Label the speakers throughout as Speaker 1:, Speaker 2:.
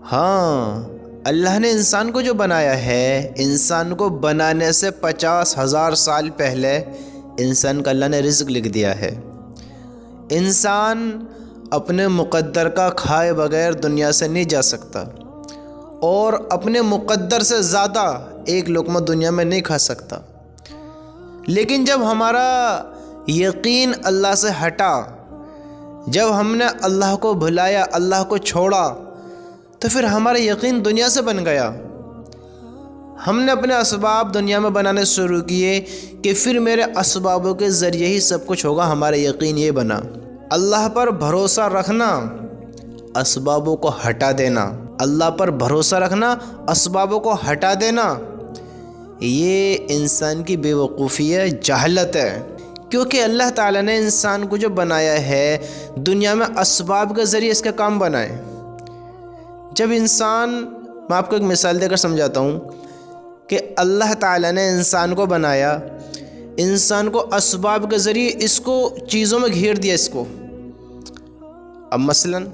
Speaker 1: ہاں، اللہ نے انسان کو جو بنایا ہے، انسان کو بنانے سے 50,000 سال پہلے انسان کا اللہ نے رزق لکھ دیا ہے۔ انسان اپنے مقدر کا کھائے بغیر دنیا سے نہیں جا سکتا، اور اپنے مقدر سے زیادہ ایک لقمہ دنیا میں نہیں کھا سکتا۔ لیکن جب ہمارا یقین اللہ سے ہٹا، جب ہم نے اللہ کو بھلایا، اللہ کو چھوڑا، تو پھر ہمارا یقین دنیا سے بن گیا۔ ہم نے اپنے اسباب دنیا میں بنانے شروع کیے کہ پھر میرے اسبابوں کے ذریعے ہی سب کچھ ہوگا۔ ہمارا یقین یہ بنا۔ اللہ پر بھروسہ رکھنا، اسبابوں کو ہٹا دینا، اللہ پر بھروسہ رکھنا، اسبابوں کو ہٹا دینا، یہ انسان کی بے وقوفی ہے، جہالت ہے۔ کیونکہ اللہ تعالیٰ نے انسان کو جو بنایا ہے دنیا میں اسباب کے ذریعے اس کا کام بنائے۔ جب انسان، میں آپ کو ایک مثال دے کر سمجھاتا ہوں کہ اللہ تعالیٰ نے انسان کو بنایا، انسان کو اسباب کے ذریعے اس کو چیزوں میں گھیر دیا اس کو۔ اب مثلاً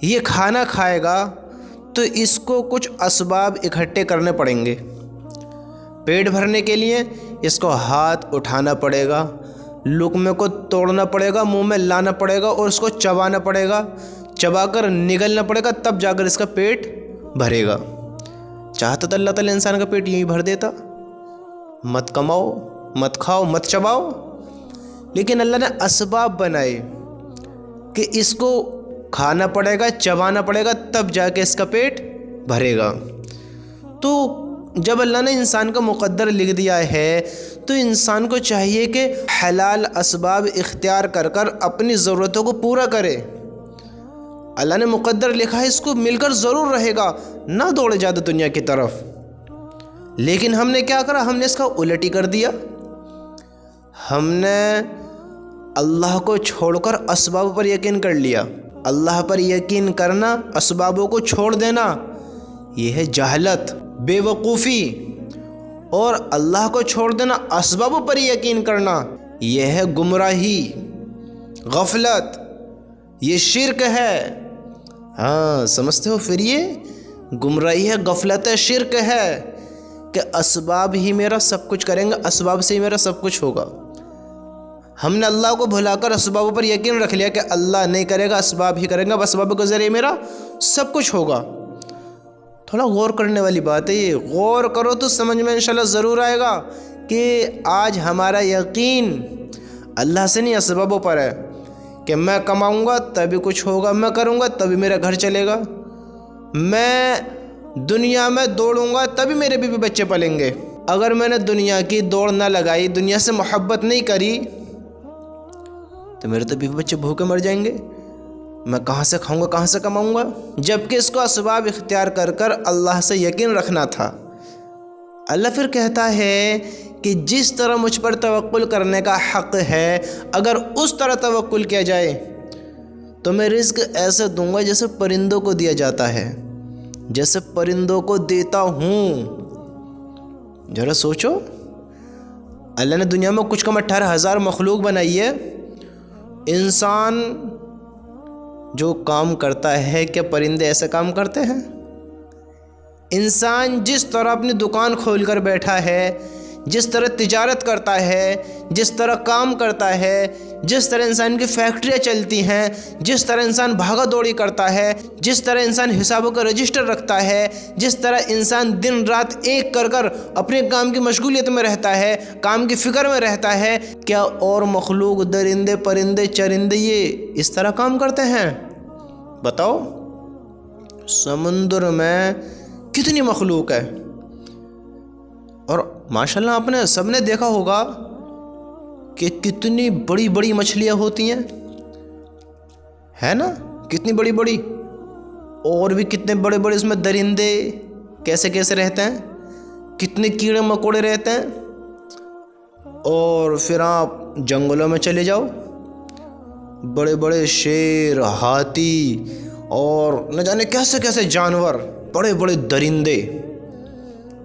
Speaker 1: یہ کھانا کھائے گا تو اس کو کچھ اسباب اکٹھے کرنے پڑیں گے۔ پیٹ بھرنے کے لیے اس کو ہاتھ اٹھانا پڑے گا، لقمے کو توڑنا پڑے گا، منہ میں لانا پڑے گا اور اس کو چبانا پڑے گا، چبا کر نگلنا پڑے گا، تب جا کر اس کا پیٹ بھرے گا۔ چاہتا تو اللہ تعالیٰ انسان کا پیٹ یوں ہی بھر دیتا، مت کماؤ، مت کھاؤ، مت چباؤ، لیکن اللہ نے اسباب بنائے کہ اس کو کھانا پڑے گا، چبانا پڑے گا، تب جا کے اس کا پیٹ بھرے گا۔ تو جب اللہ نے انسان کا مقدر لکھ دیا ہے تو انسان کو چاہیے کہ حلال اسباب اختیار کر کر اپنی ضرورتوں کو پورا کرے۔ اللہ نے مقدر لکھا ہے، اس کو مل کر ضرور رہے گا، نہ دوڑے زیادہ دنیا کی طرف۔ لیکن ہم نے کیا کرا؟ ہم نے اس کا الٹ ہی کر دیا۔ ہم نے اللہ کو چھوڑ کر اسباب پر یقین کر لیا۔ اللہ پر یقین کرنا، اسبابوں کو چھوڑ دینا، یہ ہے جہالت، بے وقوفی۔ اور اللہ کو چھوڑ دینا، اسبابوں پر یقین کرنا، یہ ہے گمراہی، غفلت، یہ شرک ہے۔ ہاں، سمجھتے ہو؟ پھر یہ گمراہی ہے، غفلت ہے، شرک ہے کہ اسباب ہی میرا سب کچھ کریں گے، اسباب سے ہی میرا سب کچھ ہوگا۔ ہم نے اللہ کو بھلا کر اسبابوں پر یقین رکھ لیا کہ اللہ نہیں کرے گا، اسباب ہی کریں گا، بس اسباب کے ذریعے میرا سب کچھ ہوگا۔ تھوڑا غور کرنے والی بات ہے یہ، غور کرو تو سمجھ میں انشاءاللہ ضرور آئے گا کہ آج ہمارا یقین اللہ سے نہیں، اسبابوں پر ہے کہ میں کماؤں گا تبھی کچھ ہوگا، میں کروں گا تبھی میرا گھر چلے گا، میں دنیا میں دوڑوں گا تبھی میرے بیوی بچے پلیں گے۔ اگر میں نے دنیا کی دوڑ نہ لگائی، دنیا سے محبت نہیں کری، تو میرے تو بیوی بچے بھوکے مر جائیں گے، میں کہاں سے کھاؤں گا، کہاں سے کماؤں گا؟ جبکہ اس کو اسباب اختیار کر کر اللہ سے یقین رکھنا تھا۔ اللہ پھر کہتا ہے کہ جس طرح مجھ پر توکل کرنے کا حق ہے، اگر اس طرح توکل کیا جائے تو میں رزق ایسے دوں گا جیسے پرندوں کو دیا جاتا ہے، جیسے پرندوں کو دیتا ہوں۔ ذرا سوچو، اللہ نے دنیا میں کچھ کم 18,000 مخلوق بنائی ہے۔ انسان جو کام کرتا ہے، کیا پرندے ایسے کام کرتے ہیں؟ انسان جس طرح اپنی دکان کھول کر بیٹھا ہے، جس طرح تجارت کرتا ہے، جس طرح کام کرتا ہے، جس طرح انسان کی فیکٹریاں چلتی ہیں، جس طرح انسان بھاگا دوڑی کرتا ہے، جس طرح انسان حسابوں کا رجسٹر رکھتا ہے، جس طرح انسان دن رات ایک کر کر اپنے کام کی مشغولیت میں رہتا ہے، کام کی فکر میں رہتا ہے، کیا اور مخلوق درندے، پرندے، چرندے یہ اس طرح کام کرتے ہیں؟ بتاؤ، سمندر میں کتنی مخلوق ہے، اور ماشاءاللہ آپ نے سب نے دیکھا ہوگا کہ کتنی بڑی بڑی مچھلیاں ہوتی ہیں، ہے نا؟ کتنی بڑی بڑی، اور بھی کتنے بڑے بڑے اس میں درندے کیسے کیسے رہتے ہیں، کتنے کیڑے مکوڑے رہتے ہیں۔ اور پھر آپ جنگلوں میں چلے جاؤ، بڑے بڑے شیر، ہاتھی اور نہ جانے کیسے کیسے جانور، بڑے بڑے درندے،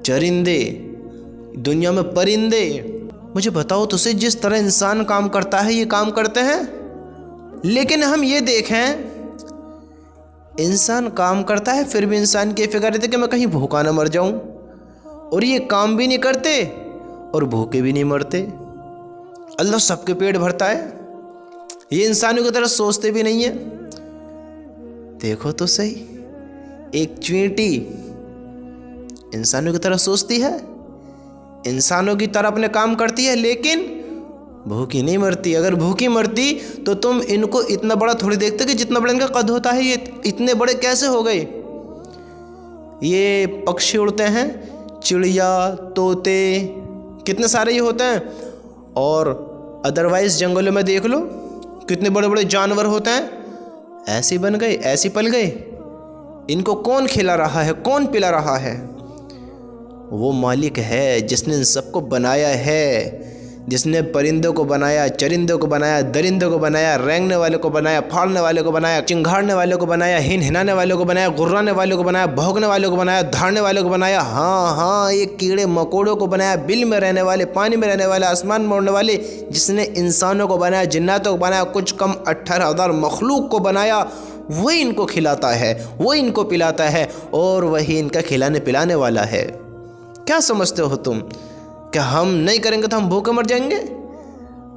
Speaker 1: چرندے، دنیا میں پرندے۔ مجھے بتاؤ تو صحیح، جس طرح انسان کام کرتا ہے یہ کام کرتے ہیں؟ لیکن ہم یہ دیکھیں انسان کام کرتا ہے پھر بھی انسان کی فکر رہتی ہے کہ میں کہیں بھوکا نہ مر جاؤں، اور یہ کام بھی نہیں کرتے اور بھوکے بھی نہیں مرتے۔ اللہ سب کے پیٹ بھرتا ہے، یہ انسانوں کی طرح سوچتے بھی نہیں ہیں۔ دیکھو تو صحیح، ایک چینٹی انسانوں کی طرح سوچتی ہے، انسانوں کی طرح اپنے کام کرتی ہے، لیکن بھوکی نہیں مرتی۔ اگر بھوکی مرتی تو تم ان کو اتنا بڑا تھوڑی دیکھتے کہ جتنا بڑا ان کا قد ہوتا ہے، یہ اتنے بڑے کیسے ہو گئے؟ یہ پکشی اڑتے ہیں، چڑیا، طوطے، کتنے سارے یہ ہوتے ہیں، اور ادروائز جنگلوں میں دیکھ لو کتنے بڑے بڑے جانور ہوتے ہیں، ایسے بن گئے، ایسے پل گئے۔ ان کو کون کھلا رہا ہے، کون پلا رہا ہے؟ وہ مالک ہے جس نے ان سب کو بنایا ہے، جس نے پرندوں کو بنایا، چرندوں کو بنایا، درندوں کو بنایا، رینگنے والے کو بنایا، پھاڑنے والے کو بنایا، چنگھاڑنے والے کو بنایا، ہنہنانے والے کو بنایا، غرانے والے کو بنایا، بھونکنے والے کو بنایا، دھاڑنے والے کو بنایا، ہاں یہ کیڑے مکوڑوں کو بنایا، بل میں رہنے والے، پانی میں رہنے والے، آسمان میں اڑنے والے، جس نے انسانوں کو بنایا، جناتوں کو بنایا، کچھ کم 18,000 مخلوق کو بنایا، وہی ان کو کھلاتا ہے، وہی ان کو پلاتا ہے، اور وہی ان کا کھلانے پلانے والا ہے۔ کیا سمجھتے ہو تم کہ ہم نہیں کریں گے تو ہم بھوکے مر جائیں گے؟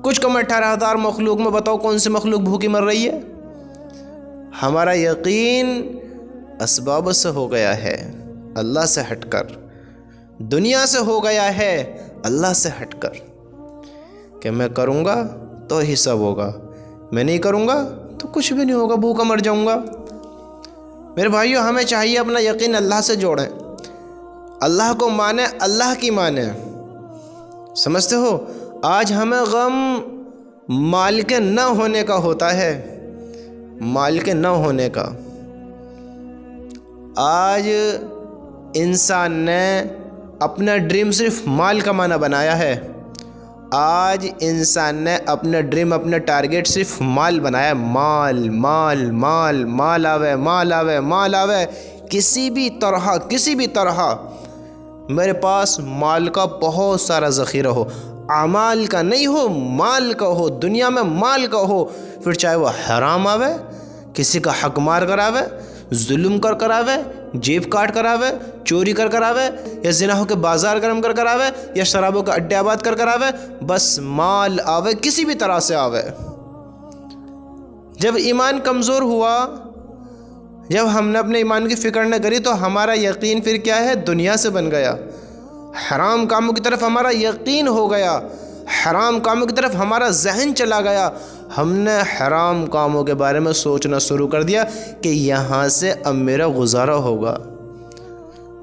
Speaker 1: کچھ کم 18,000 مخلوق میں بتاؤ کون سی مخلوق بھوکی مر رہی ہے؟ ہمارا یقین اسباب سے ہو گیا ہے، اللہ سے ہٹ کر، دنیا سے ہو گیا ہے، اللہ سے ہٹ کر، کہ میں کروں گا تو ہی سب ہوگا، میں نہیں کروں گا تو کچھ بھی نہیں ہوگا، بھوکا مر جاؤں گا۔ میرے بھائیو، ہمیں چاہیے اپنا یقین اللہ سے جوڑیں، اللہ کو مانیں، اللہ کی مانیں۔ سمجھتے ہو؟ آج ہمیں غم مال کے نہ ہونے کا ہوتا ہے، مال کے نہ ہونے کا۔ آج انسان نے اپنا ڈریم صرف مال کمانا بنایا ہے، آج انسان نے اپنا ڈریم، اپنا ٹارگیٹ صرف مال بنایا، مال مال مال، مال آوے، مال آوے، مال آوے، کسی بھی طرح میرے پاس مال کا بہت سارا ذخیرہ ہو، اعمال کا نہیں ہو، مال کا ہو، دنیا میں مال کا ہو، پھر چاہے وہ حرام آوے، کسی کا حق مار کر آوے، ظلم کر آوے، جیب کاٹ کر آوے، چوری کر آوے، یا زنا ہو کے بازار گرم کر آوے، یا شرابوں کا اڈے آباد کر آوے، بس مال آوے، کسی بھی طرح سے آوے۔ جب ایمان کمزور ہوا، جب ہم نے اپنے ایمان کی فکر نہ کری، تو ہمارا یقین پھر کیا ہے؟ دنیا سے بن گیا، حرام کاموں کی طرف ہمارا یقین ہو گیا، حرام کاموں کی طرف ہمارا ذہن چلا گیا، ہم نے حرام کاموں کے بارے میں سوچنا شروع کر دیا کہ یہاں سے اب میرا گزارا ہوگا۔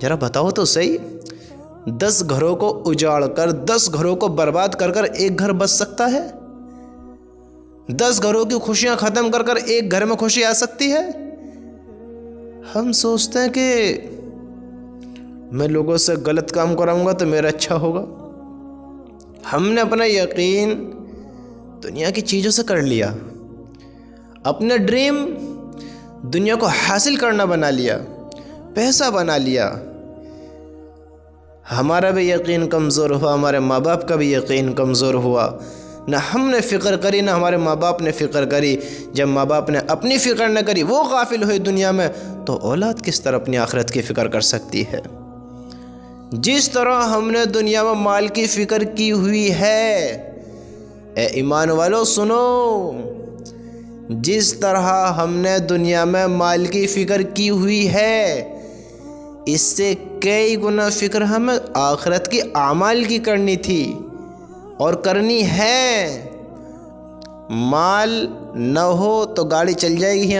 Speaker 1: ذرا بتاؤ تو صحیح، 10 گھروں کو اجاڑ کر، 10 گھروں کو برباد کر ایک گھر بچ سکتا ہے؟ 10 گھروں کی خوشیاں ختم کر ایک گھر میں خوشی آ سکتی ہے؟ ہم سوچتے ہیں کہ میں لوگوں سے غلط کام کراؤں گا تو میرا اچھا ہوگا۔ ہم نے اپنا یقین دنیا کی چیزوں سے کر لیا، اپنا ڈریم دنیا کو حاصل کرنا بنا لیا، پیسہ بنا لیا۔ ہمارا بھی یقین کمزور ہوا، ہمارے ماں باپ کا بھی یقین کمزور ہوا، نہ ہم نے فکر کری، نہ ہمارے ماں باپ نے فکر کری۔ جب ماں باپ نے اپنی فکر نہ کری، وہ غافل ہوئے دنیا میں، تو اولاد کس طرح اپنی آخرت کی فکر کر سکتی ہے؟ جس طرح ہم نے دنیا میں مال کی فکر کی ہوئی ہے، اے ایمان والو سنو، جس طرح ہم نے دنیا میں مال کی فکر کی ہوئی ہے، اس سے کئی گنا فکر ہمیں آخرت کی اعمال کی کرنی تھی اور کرنی ہے۔ مال نہ ہو تو گاڑی چل جائے گی،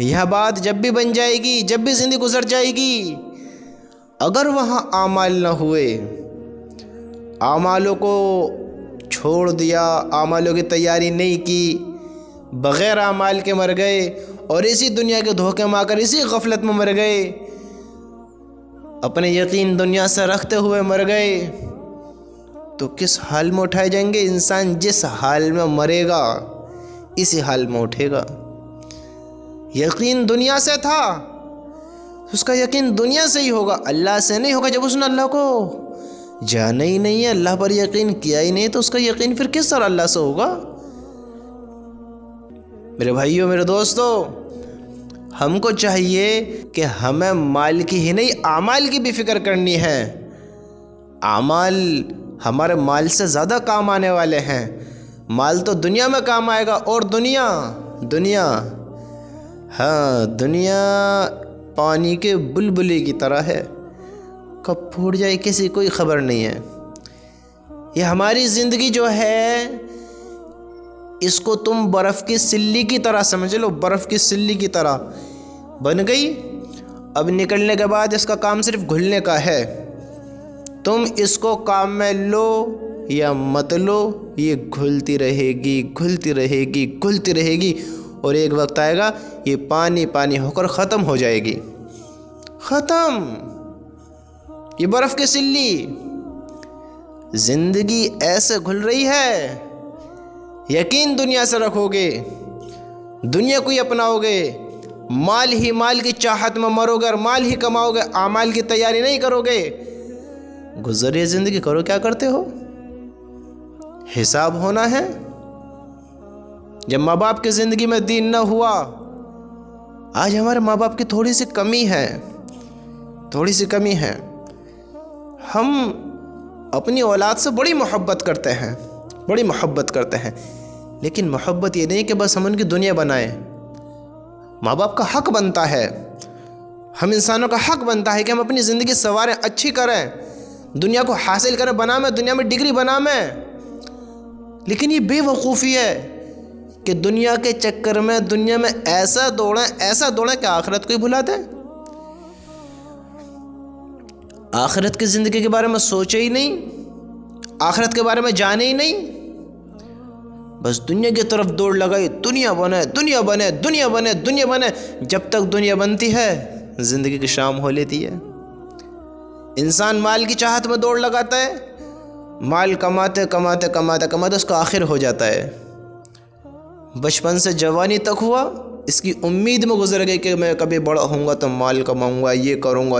Speaker 1: یہ بات جب بھی بن جائے گی، جب بھی زندگی گزر جائے گی، اگر وہاں اعمال نہ ہوئے، اعمالوں کو چھوڑ دیا، اعمالوں کی تیاری نہیں کی، بغیر اعمال کے مر گئے، اور اسی دنیا کے دھوکے میں آ کر اسی غفلت میں مر گئے، اپنے یقین دنیا سے رکھتے ہوئے مر گئے، تو کس حال میں اٹھائے جائیں گے؟ انسان جس حال میں مرے گا اسی حال میں اٹھے گا۔ یقین دنیا سے تھا، اس کا یقین دنیا سے ہی ہوگا، اللہ سے نہیں ہوگا۔ جب اس نے اللہ کو جانا ہی نہیں ہے، اللہ پر یقین کیا ہی نہیں، تو اس کا یقین پھر کس طرح اللہ سے ہوگا؟ میرے بھائیوں، میرے دوستو، ہم کو چاہیے کہ ہمیں مال کی ہی نہیں اعمال کی بھی فکر کرنی ہے۔ اعمال ہمارے مال سے زیادہ کام آنے والے ہیں۔ مال تو دنیا میں کام آئے گا، اور دنیا ہاں دنیا پانی کے بلبلے کی طرح ہے، کب پھوٹ جائے کسی کوئی خبر نہیں ہے۔ یہ ہماری زندگی جو ہے اس کو تم برف کی سلی کی طرح سمجھ لو، برف کی سلی کی طرح بن گئی، اب نکلنے کے بعد اس کا کام صرف گھلنے کا ہے۔ تم اس کو کام میں لو یا مت لو، یہ گھلتی رہے گی گھلتی رہے گی گھلتی رہے گی، اور ایک وقت آئے گا یہ پانی پانی ہو کر ختم ہو جائے گی، ختم۔ یہ برف کی سلی زندگی ایسے گھل رہی ہے، یقین دنیا سے رکھو گے، دنیا کو ہی اپناؤ گے، مال کی چاہت میں مرو گے اور مال ہی کماؤ گے، اعمال کی تیاری نہیں کرو گے۔ گزری زندگی کرو کیا کرتے ہو، حساب ہونا ہے۔ جب ماں باپ کی زندگی میں دین نہ ہوا، آج ہمارے ماں باپ کی تھوڑی سی کمی ہے، ہم اپنی اولاد سے بڑی محبت کرتے ہیں، لیکن محبت یہ نہیں کہ بس ہم ان کی دنیا بنائیں۔ ماں باپ کا حق بنتا ہے، ہم انسانوں کا حق بنتا ہے کہ ہم اپنی زندگی سنواریں، اچھی کریں، دنیا کو حاصل کریں، دنیا میں ڈگری بنائیں۔ لیکن یہ بے وقوفی ہے کہ دنیا کے چکر میں دنیا میں ایسا دوڑیں کہ آخرت کو ہی بھلا دیں۔ آخرت کی زندگی کے بارے میں سوچے ہی نہیں، آخرت کے بارے میں جانے ہی نہیں، بس دنیا کی طرف دوڑ لگائی، دنیا بنے۔ جب تک دنیا بنتی ہے زندگی کی شام ہو لیتی ہے۔ انسان مال کی چاہت میں دوڑ لگاتا ہے، مال کماتے اس کا آخر ہو جاتا ہے۔ بچپن سے جوانی تک ہوا، اس کی امید میں گزر گئی کہ میں کبھی بڑا ہوں گا تو مال کماؤں گا، یہ کروں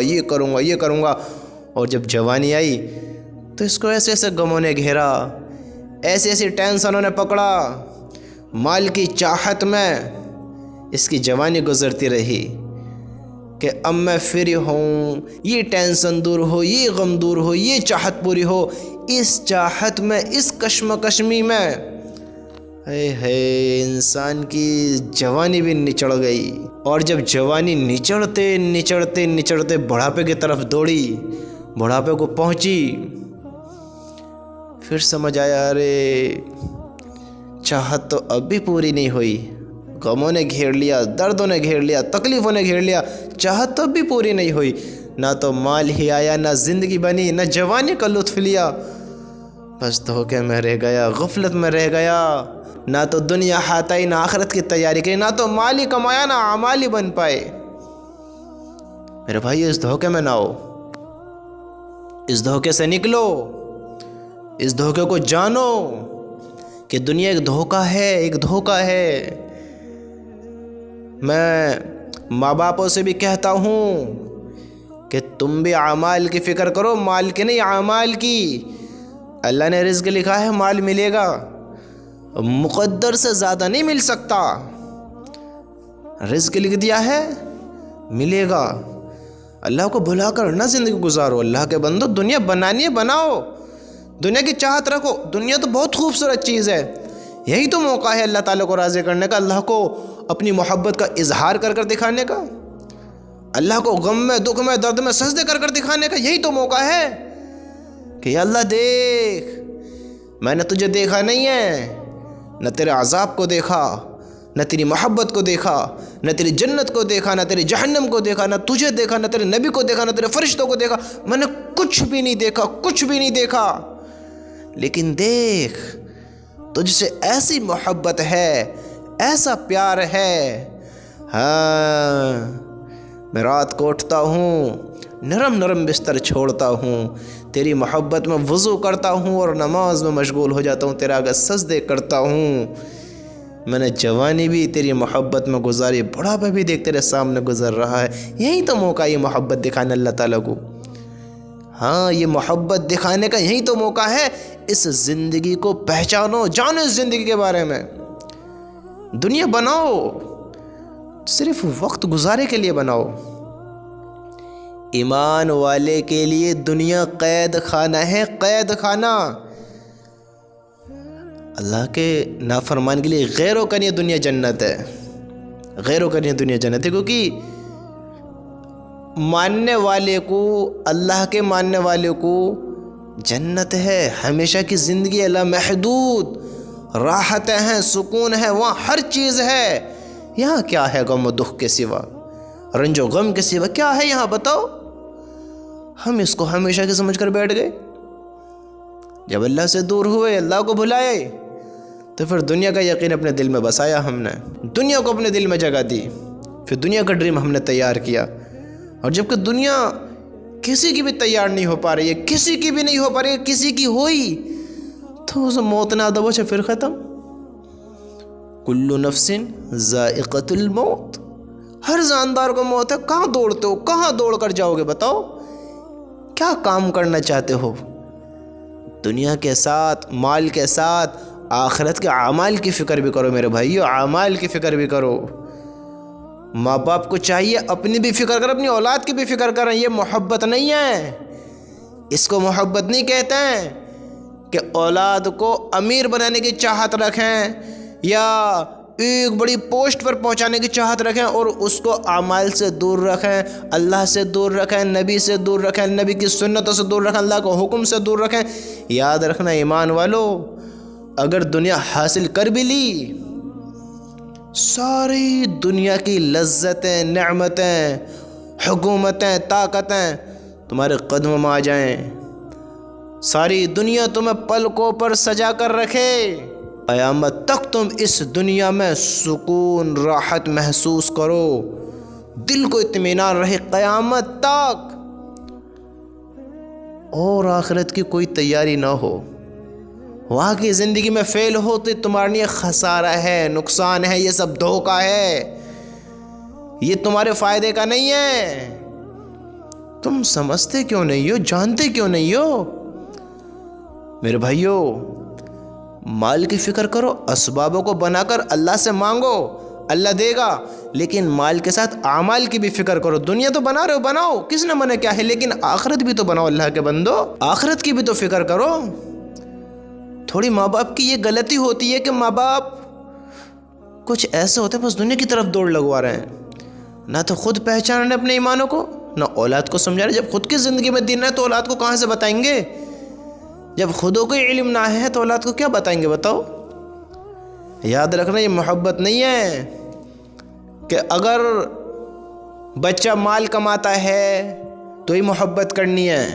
Speaker 1: گا، اور جب جوانی آئی تو اس کو ایسے غموں نے گھیرا، ایسی ٹینشنوں نے پکڑا، مال کی چاہت میں اس کی جوانی گزرتی رہی کہ اب میں فری ہوں، یہ ٹینشن دور ہو، یہ غم دور ہو، یہ چاہت پوری ہو۔ اس چاہت میں، اس کشمکشمی میں انسان کی جوانی بھی نچڑ گئی، اور جب جوانی نچڑتے بڑھاپے کی طرف دوڑی، بڑھاپے کو پہنچی، پھر سمجھ آیا ارے چاہت تو اب بھی پوری نہیں ہوئی، غموں نے گھیر لیا، دردوں نے گھیر لیا، تکلیفوں نے گھیر لیا، چاہت تو اب بھی پوری نہیں ہوئی، نہ تو مال ہی آیا، نہ زندگی بنی، نہ جوانی کا لطف لیا، بس دھوکے میں رہ گیا، غفلت میں رہ گیا، نہ تو دنیا ہاتھ آئی، نہ آخرت کی تیاری کی، نہ تو مال ہی کمایا، نہ اعمال ہی بن پائے۔ میرے بھائی اس دھوکے میں نہ ہو، اس دھوکے سے نکلو، اس دھوکے کو جانو کہ دنیا ایک دھوکہ ہے۔ میں ماں باپوں سے بھی کہتا ہوں کہ تم بھی اعمال کی فکر کرو، مال کی نہیں، اعمال کی۔ اللہ نے رزق لکھا ہے، مال ملے گا، مقدر سے زیادہ نہیں مل سکتا، رزق لکھ دیا ہے، ملے گا۔ اللہ کو بھلا کر نہ زندگی گزارو، اللہ کے بندو، دنیا بنانی ہے بناؤ، دنیا کی چاہت رکھو، دنیا تو بہت خوبصورت چیز ہے، یہی تو موقع ہے اللہ تعالیٰ کو راضی کرنے کا، اللہ کو اپنی محبت کا اظہار کر دکھانے کا، اللہ کو غم میں، دکھ میں، درد میں سجدے کر دکھانے کا، یہی تو موقع ہے کہ یا اللہ دیکھ، میں نے تجھے دیکھا نہیں ہے، نہ تیرے عذاب کو دیکھا، نہ تیری محبت کو دیکھا، نہ تیری جنت کو دیکھا، نہ تیری جہنم کو دیکھا، نہ تجھے دیکھا، نہ تیرے نبی کو دیکھا، نہ تیرے فرشتوں کو دیکھا، میں نے کچھ بھی نہیں دیکھا، لیکن دیکھ تجھ سے ایسی محبت ہے، ایسا پیار ہے، ہاں میں رات کو اٹھتا ہوں، نرم بستر چھوڑتا ہوں، تیری محبت میں وضو کرتا ہوں اور نماز میں مشغول ہو جاتا ہوں، تیرے آگے سجدے کرتا ہوں۔ میں نے جوانی بھی تیری محبت میں گزاری، بڑھاپا بھی دیکھ تیرے سامنے گزر رہا ہے، یہی تو موقع ہے یہ محبت دکھانے اللہ تعالیٰ کو، ہاں یہ محبت دکھانے کا یہی تو موقع ہے۔ اس زندگی کو پہچانو، جانو اس زندگی کے بارے میں، دنیا بناؤ، صرف وقت گزارے کے لیے بناؤ۔ ایمان والے کے لیے دنیا قید خانہ ہے، قید خانہ۔ اللہ کے نافرمان کے لیے غیروں کا نہیں دنیا جنت ہے، غیروں کا نہیں دنیا جنت ہے، کیونکہ ماننے والے کو، اللہ کے ماننے والے کو جنت ہے، ہمیشہ کی زندگی، لامحدود راحتیں ہیں، سکون ہے، وہاں ہر چیز ہے۔ یہاں کیا ہے غم و دکھ کے سوا، رنج و غم کے سوا کیا ہے یہاں بتاؤ؟ ہم اس کو ہمیشہ کی سمجھ کر بیٹھ گئے۔ جب اللہ سے دور ہوئے، اللہ کو بھلائے، تو پھر دنیا کا یقین اپنے دل میں بسایا، ہم نے دنیا کو اپنے دل میں جگہ دی، پھر دنیا کا ڈریم ہم نے تیار کیا۔ اور جب کہ دنیا کسی کی بھی تیار نہیں ہو پا رہی ہے، کسی کی بھی نہیں ہو پا رہی ہے، کسی کی ہوئی تو اسے موت نہ دبو سے پھر ختم۔ کل نفس ذائقۃ الموت، ہر جاندار کو موت ہے۔ کہاں دوڑتے ہو، کہاں دوڑ کر جاؤ گے بتاؤ؟ کیا کام کرنا چاہتے ہو؟ دنیا کے ساتھ، مال کے ساتھ، آخرت کے اعمال کی فکر بھی کرو میرے بھائیو، اعمال کی فکر بھی کرو۔ ماں باپ کو چاہیے اپنی بھی فکر کریں، اپنی اولاد کی بھی فکر کریں۔ یہ محبت نہیں ہے، اس کو محبت نہیں کہتے ہیں کہ اولاد کو امیر بنانے کی چاہت رکھیں یا ایک بڑی پوسٹ پر پہنچانے کی چاہت رکھیں اور اس کو اعمال سے دور رکھیں، اللہ سے دور رکھیں، نبی سے دور رکھیں، نبی کی سنتوں سے دور رکھیں، اللہ کو حکم سے دور رکھیں۔ یاد رکھنا ایمان والو، اگر دنیا حاصل کر بھی لی، ساری دنیا کی لذتیں، نعمتیں، حکومتیں، طاقتیں تمہارے قدموں میں آ جائیں، ساری دنیا تمہیں پلکوں پر سجا کر رکھے، قیامت تک تم اس دنیا میں سکون، راحت محسوس کرو، دل کو اطمینان رہے قیامت تک، اور آخرت کی کوئی تیاری نہ ہو، وہاں کی زندگی میں فیل ہو تو تمہارے لیے خسارہ ہے، نقصان ہے، یہ سب دھوکہ ہے، یہ تمہارے فائدے کا نہیں ہے۔ تم سمجھتے کیوں نہیں ہو، جانتے کیوں نہیں ہو؟ میرے بھائیو، مال کی فکر کرو، اسبابوں کو بنا کر اللہ سے مانگو، اللہ دے گا، لیکن مال کے ساتھ اعمال کی بھی فکر کرو۔ دنیا تو بنا رہے ہو، بناؤ، کس نے منع کیا ہے، لیکن آخرت بھی تو بناؤ اللہ کے بندو، آخرت کی بھی تو فکر کرو۔ تھوڑی ماں باپ کی یہ غلطی ہوتی ہے کہ ماں باپ کچھ ایسے ہوتے ہیں بس دنیا کی طرف دوڑ لگوا رہے ہیں، نہ تو خود پہچان رہے اپنے ایمانوں کو، نہ اولاد کو سمجھا رہے۔ جب خود کی زندگی میں دین ہے تو اولاد کو کہاں سے بتائیں گے؟ جب خودوں کو علم نہ ہے تو اولاد کو کیا بتائیں گے بتاؤ؟ یاد رکھنا، یہ محبت نہیں ہے کہ اگر بچہ مال کماتا ہے تو ہی محبت کرنی ہے،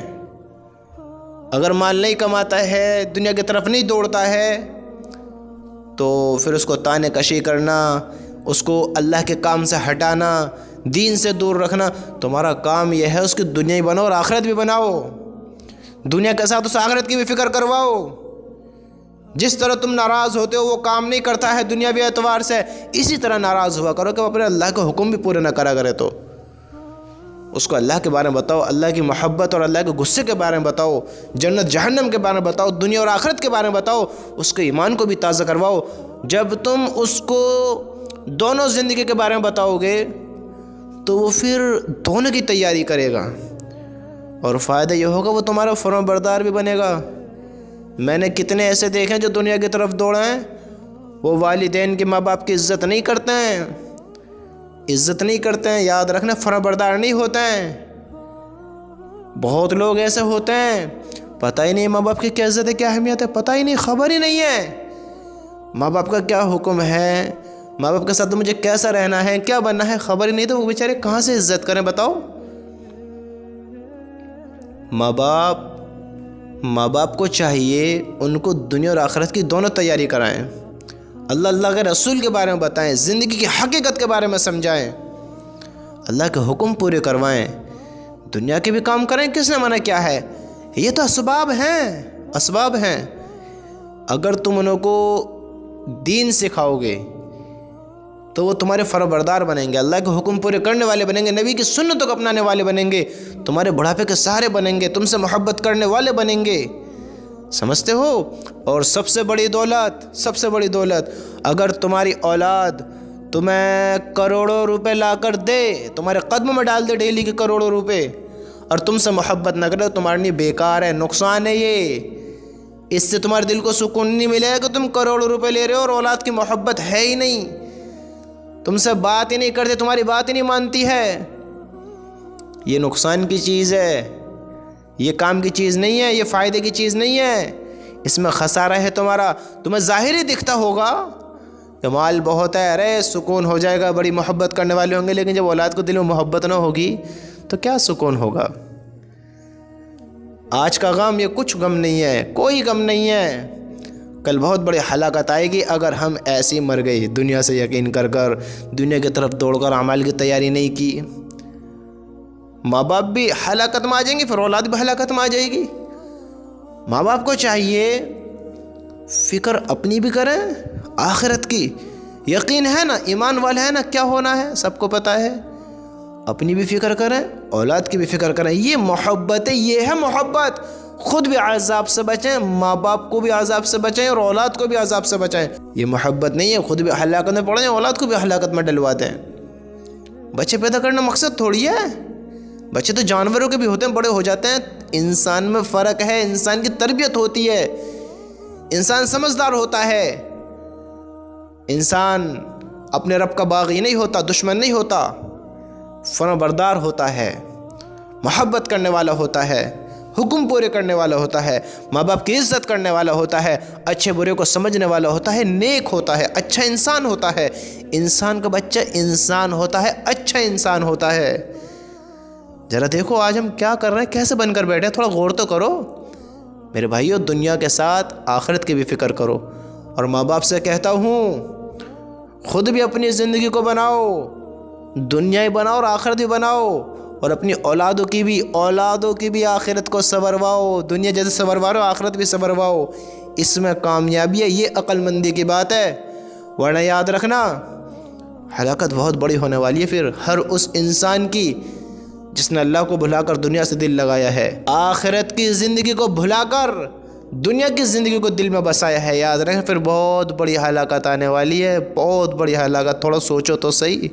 Speaker 1: اگر مال نہیں کماتا ہے، دنیا کی طرف نہیں دوڑتا ہے، تو پھر اس کو طعنہ کشی کرنا، اس کو اللہ کے کام سے ہٹانا، دین سے دور رکھنا۔ تمہارا کام یہ ہے اس کی دنیا ہی بناؤ اور آخرت بھی بناؤ، دنیا کے ساتھ اس آخرت کی بھی فکر کرواؤ۔ جس طرح تم ناراض ہوتے ہو وہ کام نہیں کرتا ہے دنیاوی اعتبار سے، اسی طرح ناراض ہوا کرو کہ وہ اپنے اللہ کے حکم بھی پورے نہ کرا کرے، تو اس کو اللہ کے بارے میں بتاؤ، اللہ کی محبت اور اللہ کے غصے کے بارے میں بتاؤ، جنت جہنم کے بارے میں بتاؤ، دنیا اور آخرت کے بارے میں بتاؤ، اس کے ایمان کو بھی تازہ کرواؤ۔ جب تم اس کو دونوں زندگی کے بارے میں بتاؤ گے تو وہ پھر دونوں کی تیاری کرے گا، اور فائدہ یہ ہوگا وہ تمہارا فرمان بردار بھی بنے گا۔ میں نے کتنے ایسے دیکھے ہیں جو دنیا کی طرف دوڑے ہیں، وہ والدین کے، ماں باپ کی عزت نہیں کرتے ہیں، عزت نہیں کرتے ہیں، یاد رکھنا، فرمان بردار نہیں ہوتے ہیں۔ بہت لوگ ایسے ہوتے ہیں پتہ ہی نہیں ماں باپ کی کیا عزت ہے، کیا اہمیت ہے، پتہ ہی نہیں، خبر ہی نہیں ہے ماں باپ کا کیا حکم ہے، ماں باپ کے ساتھ مجھے کیسا رہنا ہے، کیا بننا ہے، خبر ہی نہیں، تو وہ بیچارے کہاں سے عزت کریں بتاؤ؟ ماں باپ کو چاہیے ان کو دنیا اور آخرت کی دونوں تیاری کرائیں، اللہ کے رسول کے بارے میں بتائیں، زندگی کی حقیقت کے بارے میں سمجھائیں، اللہ کے حکم پورے کروائیں، دنیا کے بھی کام کریں، کس نے منع کیا ہے؟ یہ تو اسباب ہیں۔ اگر تم انہوں کو دین سکھاؤ گے تو وہ تمہارے فرمان بردار بنیں گے، اللہ کے حکم پورے کرنے والے بنیں گے، نبی کی سنتوں کو اپنانے والے بنیں گے، تمہارے بڑھاپے کے سہارے بنیں گے، تم سے محبت کرنے والے بنیں گے، سمجھتے ہو؟ اور سب سے بڑی دولت اگر تمہاری اولاد تمہیں کروڑوں روپے لا کر دے، تمہارے قدم میں ڈال دے ڈیلی کے کروڑوں روپے، اور تم سے محبت نہ کرے، تمہارے لیے بیکار ہے، نقصان ہے یہ۔ اس سے تمہارے دل کو سکون نہیں ملے گا کہ تم کروڑوں روپے لے رہے ہو اور اولاد کی محبت ہے ہی نہیں، تم سے بات ہی نہیں کرتے، تمہاری بات ہی نہیں مانتی ہے۔ یہ نقصان کی چیز ہے، یہ کام کی چیز نہیں ہے، یہ فائدے کی چیز نہیں ہے، اس میں خسارہ ہے تمہارا۔ تمہیں ظاہری دکھتا ہوگا کہ مال بہت ہے، ارے سکون ہو جائے گا، بڑی محبت کرنے والے ہوں گے، لیکن جب اولاد کو دل میں محبت نہ ہوگی تو کیا سکون ہوگا؟ آج کا غم یہ کچھ غم نہیں ہے، کوئی غم نہیں ہے، کل بہت بڑی ہلاکت آئے گی اگر ہم ایسے ہی مر گئے، دنیا سے یقین کر کر، دنیا کی طرف دوڑ کر اعمال کی تیاری نہیں کی۔ ماں باپ بھی ہلاکت میں آ جائیں گے، پھر اولاد بھی ہلاکت میں آ جائے گی۔ ماں باپ کو چاہیے فکر اپنی بھی کریں، آخرت کی، یقین ہے نا، ایمان والے ہیں نا، کیا ہونا ہے سب کو پتہ ہے، اپنی بھی فکر کریں، اولاد کی بھی فکر کریں۔ یہ محبت ہے، یہ ہے محبت۔ خود بھی عذاب سے بچیں، ماں باپ کو بھی عذاب سے بچائیں اور اولاد کو بھی عذاب سے بچائیں۔ یہ محبت نہیں ہے خود بھی ہلاکت میں پڑ جائیں، اولاد کو بھی ہلاکت میں ڈلوا دیں۔ بچے پیدا کرنا مقصد تھوڑی ہے، بچے تو جانوروں کے بھی ہوتے ہیں، بڑے ہو جاتے ہیں۔ انسان میں فرق ہے، انسان کی تربیت ہوتی ہے، انسان سمجھدار ہوتا ہے، انسان اپنے رب کا باغی نہیں ہوتا، دشمن نہیں ہوتا، فرما بردار ہوتا ہے، محبت کرنے والا ہوتا ہے، حکم پورے کرنے والا ہوتا ہے، ماں باپ کی عزت کرنے والا ہوتا ہے، اچھے برے کو سمجھنے والا ہوتا ہے، نیک ہوتا ہے، اچھا انسان ہوتا ہے۔ انسان کا بچہ انسان ہوتا ہے، اچھا انسان ہوتا ہے۔ ذرا دیکھو آج ہم کیا کر رہے ہیں، کیسے بن کر بیٹھے ہیں، تھوڑا غور تو کرو میرے بھائیو۔ دنیا کے ساتھ آخرت کی بھی فکر کرو، اور ماں باپ سے کہتا ہوں خود بھی اپنی زندگی کو بناؤ، دنیا ہی بناؤ اور آخرت بھی بناؤ، اور اپنی اولادوں کی بھی آخرت کو سنورواؤ، دنیا جیسے سنورواؤ آخرت بھی سنورواؤ۔ اس میں کامیابی ہے، یہ عقل مندی کی بات ہے، ورنہ یاد رکھنا ہلاکت بہت بڑی ہونے والی ہے پھر ہر اس انسان کی جس نے اللہ کو بھلا کر دنیا سے دل لگایا ہے، آخرت کی زندگی کو بھلا کر دنیا کی زندگی کو دل میں بسایا ہے۔ یاد رکھیں پھر بہت بڑی ہلاکت آنے والی ہے، بہت بڑی ہلاکت، تھوڑا سوچو تو صحیح۔